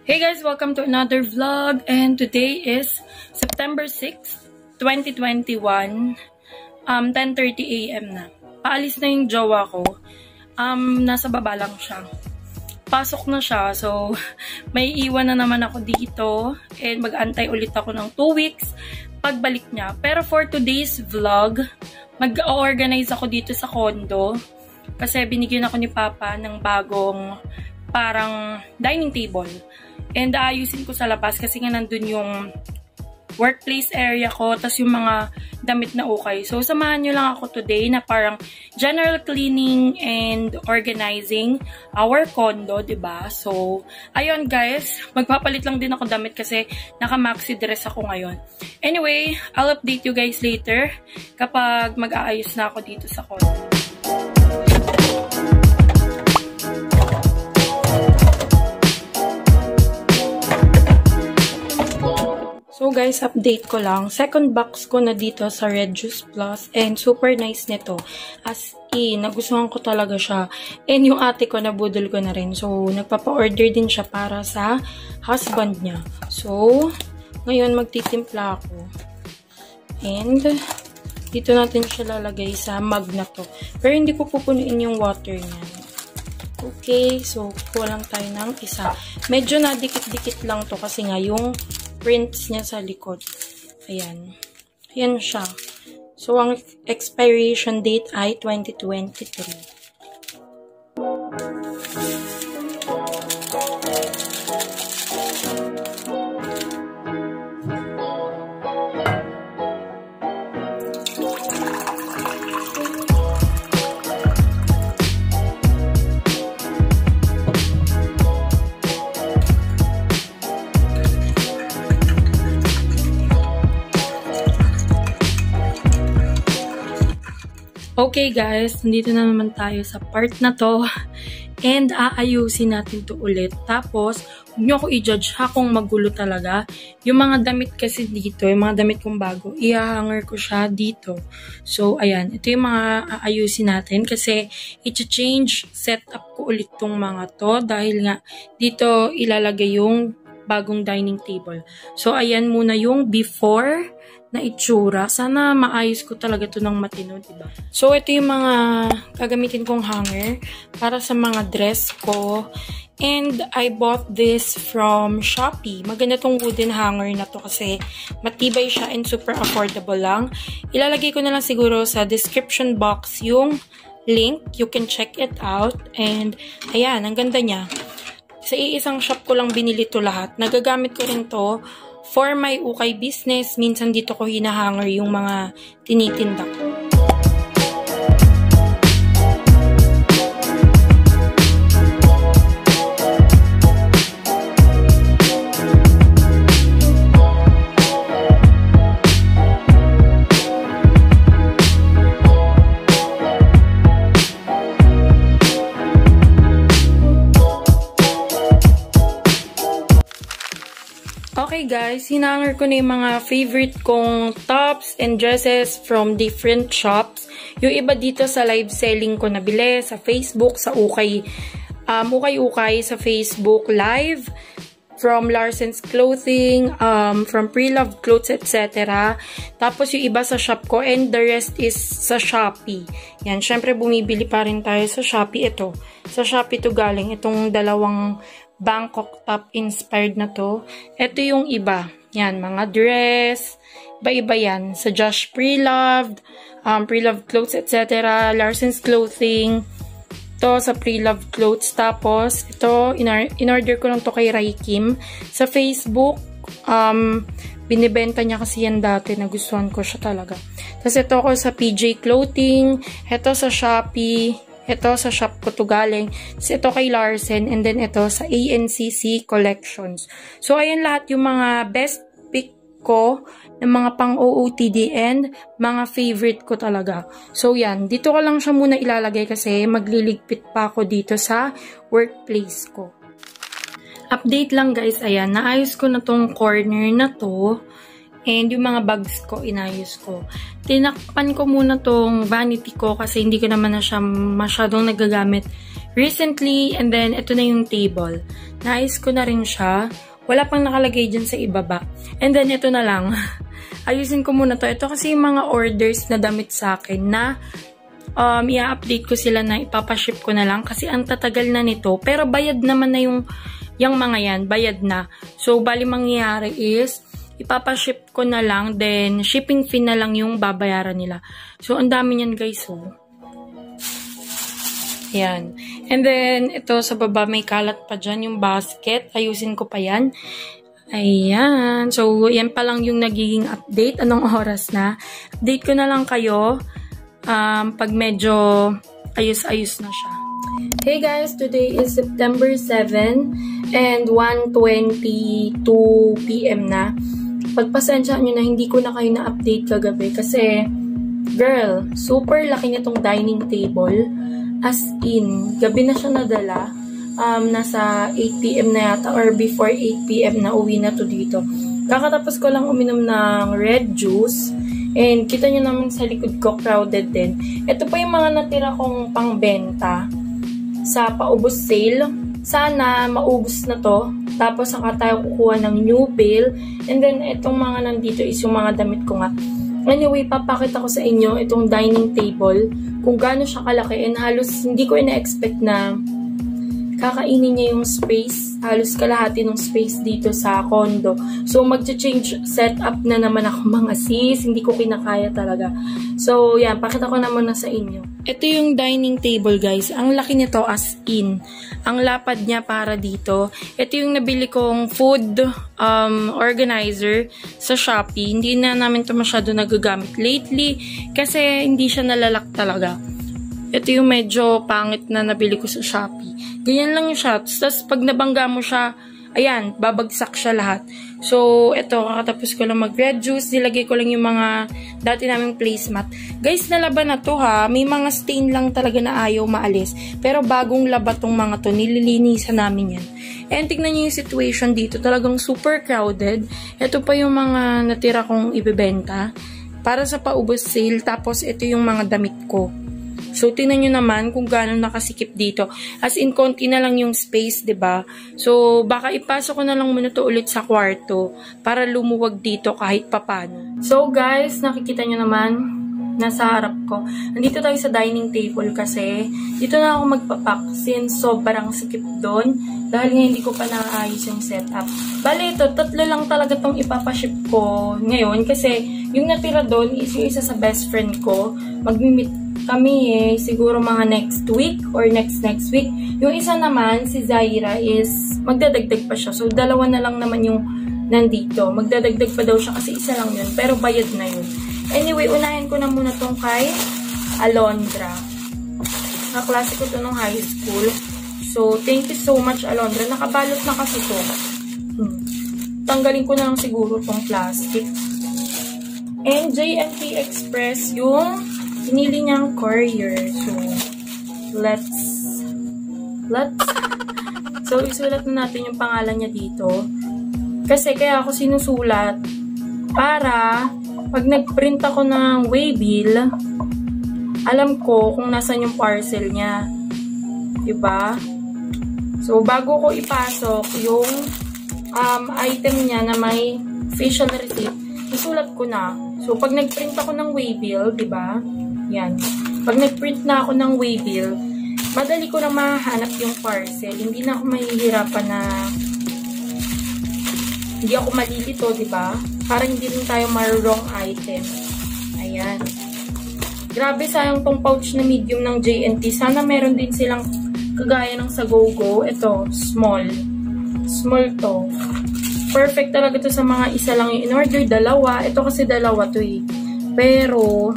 Hey guys, welcome to another vlog, and today is September 6, 2021, 10:30 AM na. Paalis na yung jowa ko. Nasa baba lang siya. Pasok na siya, so may iwan na naman ako dito, and mag-antay ulit ako ng 2 weeks pagbalik niya. Pero for today's vlog, mag-organize ako dito sa condo kasi binigyan ako ni Papa ng bagong parang dining table. And ayusin ko sa labas kasi nga nandun yung workplace area ko, tas yung mga damit na ukay. So, samahan nyo lang ako today na parang general cleaning and organizing our condo, diba? So, ayun guys, magpapalit lang din ako damit kasi naka-maxi dress ako ngayon. Anyway, I'll update you guys later kapag mag-aayos na ako dito sa condo. So guys, update ko lang. Second box ko na dito sa Red Juice Plus and super nice nito. As in, nagustuhan ko talaga siya. And yung ate ko, nabudol ko na rin. So, nagpapa-order din siya para sa husband niya. So, ngayon magtitimpla ako. And, dito natin siya lalagay sa mug na to. Pero hindi ko pupunuin yung water niya. Okay, so kuha lang tayo ng isa. Medyo nadikit-dikit lang to kasi nga yung prints niya sa likod. Ayan. Ayan siya. So, ang expiration date ay 2023. Okay guys, nandito na naman tayo sa part na to and aayusin natin to ulit. Tapos, huwag nyo ako i-judge ha kung magulo talaga. Yung mga damit kasi dito, yung mga damit kong bago, i-hanger ko siya dito. So, ayan, ito yung mga aayusin natin kasi i-change setup ko ulit tong mga to dahil nga dito ilalagay yung bagong dining table. So, ayan muna yung before na itsura. Sana maayos ko talaga to ng matino, diba? So, ito yung mga gagamitin kong hanger para sa mga dress ko. And I bought this from Shopee. Maganda tong wooden hanger na to kasi matibay siya and super affordable lang. Ilalagay ko na lang siguro sa description box yung link. You can check it out. And, ayan, ang ganda niya. Sa iisang shop ko lang binili to lahat. Nagagamit ko rin to for my ukay business. Minsan dito ko hinahanger yung mga tinitinda ko. Okay guys, hinanger ko na yung mga favorite kong tops and dresses from different shops. Yung iba dito sa live selling ko nabili sa Facebook, sa ukay, ukay-ukay sa Facebook live, from Larson's Clothing, from Pre-Loved Clothes, etc. Tapos yung iba sa shop ko and the rest is sa Shopee. Yan, syempre bumibili pa rin tayo sa Shopee. Ito, sa Shopee to galing, itong dalawang Bangkok top inspired na to. Ito yung iba. Yan, mga dress. Iba-iba yan. Sa Josh Pre-Loved, Pre-Loved Clothes, etc. Larson's Clothing. Ito sa Pre-Loved Clothes. Tapos, ito, in-order ko lang to kay Rai Kim. Sa Facebook, binibenta niya kasi yan dati. Nagustuhan ko siya talaga. Tapos, ito ko sa PJ Clothing. Ito sa Shopee. Ito sa shop ko to galing. Ito kay Larsen. And then ito sa ANCC Collections. So, ayan lahat yung mga best pick ko ng mga pang-OOTD and mga favorite ko talaga. So, yan. Dito ko lang siya muna ilalagay kasi magliligpit pa ako dito sa workplace ko. Update lang guys. Ayan. Naayos ko na tong corner na to. And yung mga bags ko, inayos ko. Tinakpan ko muna tong vanity ko kasi hindi ko naman na siya masyadong nagagamit recently. And then, ito na yung table. Naayos ko na rin siya. Wala pang nakalagay dyan sa ibaba. And then, ito na lang. Ayusin ko muna to. Ito kasi yung mga orders na damit sa akin na i-update ko sila na ipapaship ko na lang kasi ang tatagal na nito. Pero bayad naman na yung mga yan. Bayad na. So, bali mangyayari is ipapaship ko na lang, then shipping fee na lang yung babayaran nila. So, ang dami niyan guys, oh. Ayan. And then, ito sa baba may kalat pa dyan, yung basket. Ayusin ko pa yan. Ayan. So, yan pa lang yung nagiging update. Anong oras na? Update ko na lang kayo pag medyo ayos-ayos na siya. Hey guys, today is September 7 and 1:22 PM na. Pagpasensyaan nyo na hindi ko na kayo na-update kagabi kasi, girl, super laki nitong dining table. As in, gabi na siya nadala. Nasa 8 PM na yata or before 8 PM na uwi na to dito. Kakatapos ko lang uminom ng red juice. And kita nyo naman sa likod ko, crowded din. Ito pa yung mga natira kong pangbenta sa paubos sale. Sana maubos na to. Tapos saka tayo kukuha ng new bill. And then itong mga nandito is yung mga damit ko nga. Anyway, papakita ko sa inyo itong dining table. Kung gaano siya kalaki. And halos hindi ko ina-expect na kakainin niya yung space. Halos kalahati ng space dito sa condo. So mag-change setup na naman ako mga sis. Hindi ko kinakaya talaga. So yan, pakita ko na muna sa inyo. Ito yung dining table guys. Ang laki nito as in. Ang lapad niya para dito. Ito yung nabili kong food organizer sa Shopee. Hindi na namin ito masyado nagagamit lately kasi hindi siya nalalak talaga. Ito yung medyo pangit na nabili ko sa Shopee. Ganyan lang siya. Tapos pag nabangga mo siya, ayan, babagsak siya lahat. So, ito, kakatapos ko lang mag-red juice. Nilagay ko lang yung mga dati naming placemat. Guys, nalaban na to ha. May mga stain lang talaga na ayaw maalis. Pero bagong laba tong mga to. Nililinisan namin yan. And tignan nyo yung situation dito. Talagang super crowded. Ito pa yung mga natira kong ibibenta. Para sa paubos sale. Tapos, ito yung mga damit ko. So, tingnan nyo naman kung gaano nakasikip dito. As in, konti na lang yung space, ba diba? So, baka ipasok ko na lang muna to ulit sa kwarto para lumuwag dito kahit papano. So, guys, nakikita nyo naman, nasa harap ko. Nandito tayo sa dining table kasi dito na ako magpapak since sobrang sikip doon dahil nga hindi ko pa naayos yung setup. Bale, ito, 3 lang talaga tong ipapaship ko ngayon kasi yung natira doon is yung isa sa best friend ko. Mag-meet kami siguro mga next week or next week. Yung isa naman, si Zaira, is magdadagdag pa siya. So, 2 na lang naman yung nandito. Magdadagdag pa daw siya kasi isa lang yun. Pero bayad na yun. Anyway, unahin ko na muna tong kay Alondra. Naklase ko to nung high school. So, thank you so much, Alondra. Nakabalot na kasi to. Tanggalin ko na lang siguro tong plastic. And J&T Express yung pinili niyang courier. So, let's so, isulat na natin yung pangalan niya dito. Kasi kaya ako sinusulat para pag nag-print ako ng waybill, alam ko kung nasan yung parcel niya. Diba? So, bago ko ipasok yung item niya na may facial receipt, isulat ko na. So, pag nag-print ako ng waybill, diba? Yan. Pag nag-print na ako ng waybill, madali ko na mahanap yung parcel. Hindi na ako mahihirapan na hindi ako malilito, diba? Para hindi rin tayo ma-wrong item. Ayan. Grabe, sayang tong pouch na medium ng J&T. Sana meron din silang kagaya ng sa GoGo. Ito, small. Small to. Perfect talaga to sa mga isa lang yung in-order. 2. Ito kasi 2 to eh. Pero,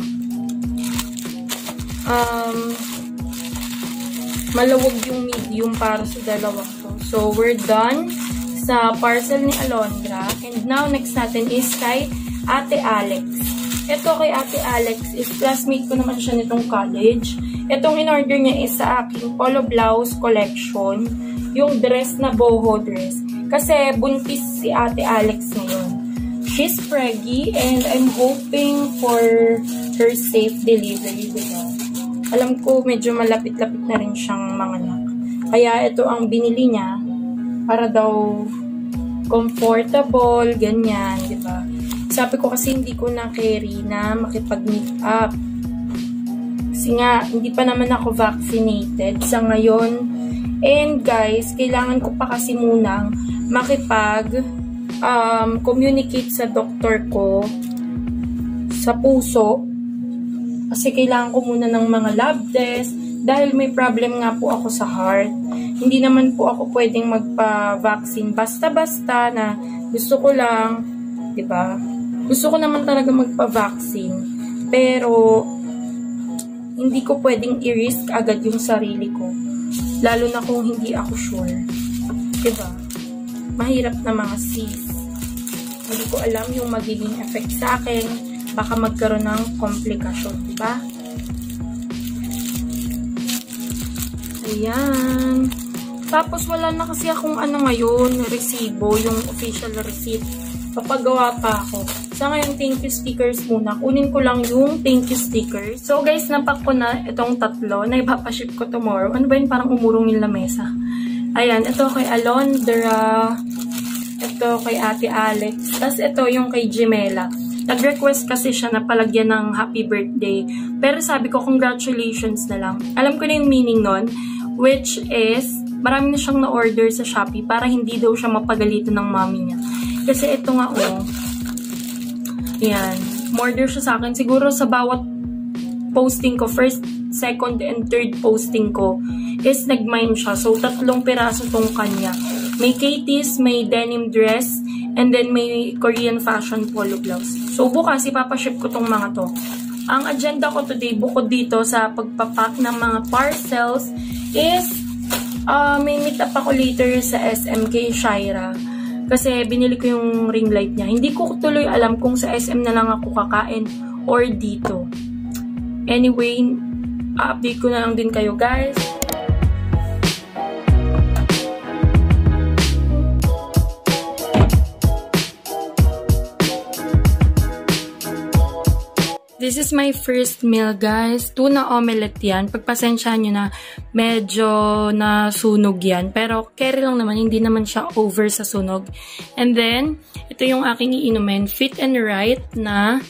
malawag yung medium para sa dalawang to. So, we're done sa parcel ni Alondra. And now, next natin is kay Ate Alex. Ito kay Ate Alex is classmate ko naman siya nitong college. Itong in-order niya is sa aking polo blouse collection. Yung dress na boho dress. Kasi buntis si Ate Alex ngayon. She's preggy and I'm hoping for her safe delivery. Diba? Alam ko medyo malapit-lapit na rin siyang manganak. Kaya ito ang binili niya para daw comfortable, ganyan, diba? Sabi ko kasi hindi ko na carry na makipag-meet up. Kasi nga, hindi pa naman ako vaccinated sa ngayon. And guys, kailangan ko pa kasi munang communicate sa doktor ko sa puso. Kasi kailangan ko muna ng mga lab test dahil may problem nga po ako sa heart. Hindi naman po ako pwedeng magpa-vaccine basta-basta na gusto ko lang, diba? Gusto ko naman talaga magpa-vaccine. Pero, hindi ko pwedeng i-risk agad yung sarili ko. Lalo na kung hindi ako sure. Diba? Mahirap na mga sis. Hindi ko alam yung magiging effect sa akin. Baka magkaroon ng komplikasyon. Diba? Ayan. Tapos, wala na kasi akong ngayon, resibo, yung official receipt. Papagawa pa ako. Sa ngayon, thank you stickers muna. Kunin ko lang yung thank you stickers. So, guys, napak ko na itong tatlo na ipapaship ko tomorrow. Ano ba yun? Parang umurong yung lamesa. Ayan, ito kay Alondra. Ito kay Ate Alex. Tapos ito yung kay Jimela. Nag-request kasi siya na palagyan ng happy birthday. Pero sabi ko, congratulations na lang. Alam ko na yung meaning nun, which is, marami na siyang na-order sa Shopee para hindi daw siya mapagalitan ng mommy niya. Kasi ito nga, yan. Order siya sa akin. Siguro sa bawat posting ko, first, second, and third posting ko, is nag-mine siya. So, 3 piraso tong kanya. May Katie's, may denim dress, and then may Korean fashion polo blouse. So, bukas, ipapaship ko tong mga to. Ang agenda ko today, bukod dito sa pagpapack ng mga parcels, is, may meet up ako later sa SMK Shaira. Kasi binili ko yung ring light niya. Hindi ko tuloy alam kung sa SM na lang ako kakain or dito. Anyway, update ko na lang din kayo, guys. This is my first meal, guys. Tuna omelette yan. Pagpasensyahan nyo na medyo nasunog yan. Pero carry lang naman. Hindi naman siya over sa sunog. And then, ito yung aking iinumin. Fit and Right na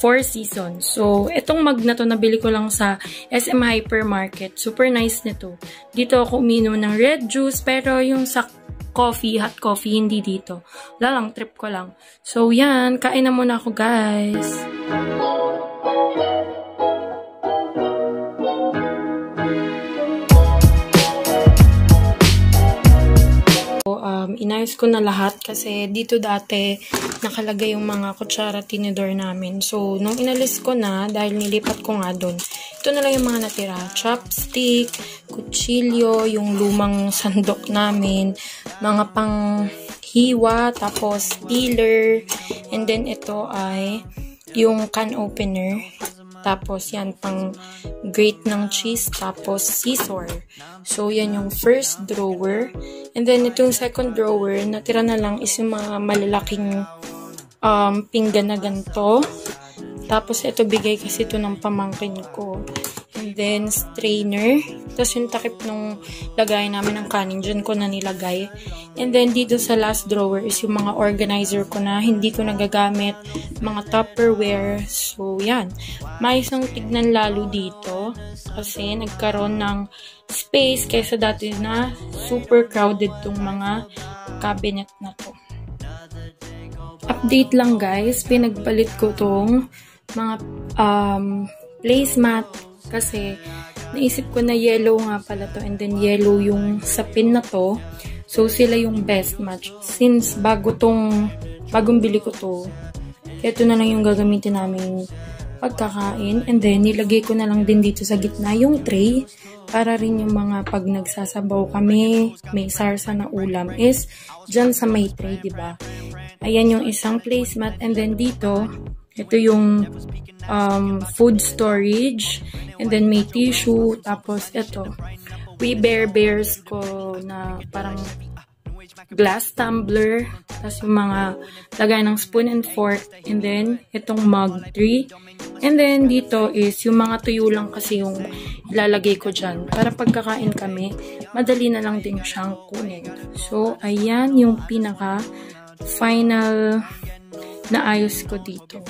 4 Seasons. So, itong mug na to, nabili ko lang sa SM Hypermarket. Super nice nito. Dito ako uminom ng red juice. Pero yung sa coffee, hot coffee, hindi dito. Wala lang, trip ko lang. So, yan. Kain na muna ako, guys. Inayos ko na lahat kasi dito dati nakalagay yung mga kutsara tinidor namin. So, nung inalis ko na, dahil nilipat ko nga doon, ito na lang yung mga natira. Chopstick, kutsilyo, yung lumang sandok namin, mga pang hiwa, tapos peeler, and then ito ay yung can opener. Tapos, yan, pang grate ng cheese. Tapos, scissor. So, yan yung first drawer. And then, itong second drawer, natira na lang is yung mga malalaking pinggan na ganito. Tapos, ito bigay kasi ito ng pamangkin ko. And then, strainer. Tapos, yung takip nung lagay namin ng kanin, dyan ko na nilagay. And then, dito sa last drawer is yung mga organizer ko na hindi ko nagagamit. Mga Tupperware. So, yan. May isang tignan lalo dito. Kasi, nagkaroon ng space kaysa dati na super crowded tong mga cabinet na to. Update lang, guys. Pinagpalit ko tong mga placemat. Kasi, naisip ko na yellow nga pala to. And then, yellow yung sa pin na to. So, sila yung best match. Since bagong bili ko to, ito na lang yung gagamitin namin pagkakain. And then, nilagay ko na lang din dito sa gitna yung tray para rin yung mga pag nagsasabaw kami, may sarsa na ulam is dyan sa may tray, diba? Ayan yung isang placemat. And then dito, ito yung food storage. And then may tissue. Tapos ito, bears ko na parang glass tumbler. Tapos yung mga lagay ng spoon and fork. And then, itong mug tray. And then, dito is yung mga tuyo lang kasi yung ilalagay ko dyan. Para pagkakain kami, madali na lang din siyang kunin. So, ayan yung pinaka final na ayos ko dito.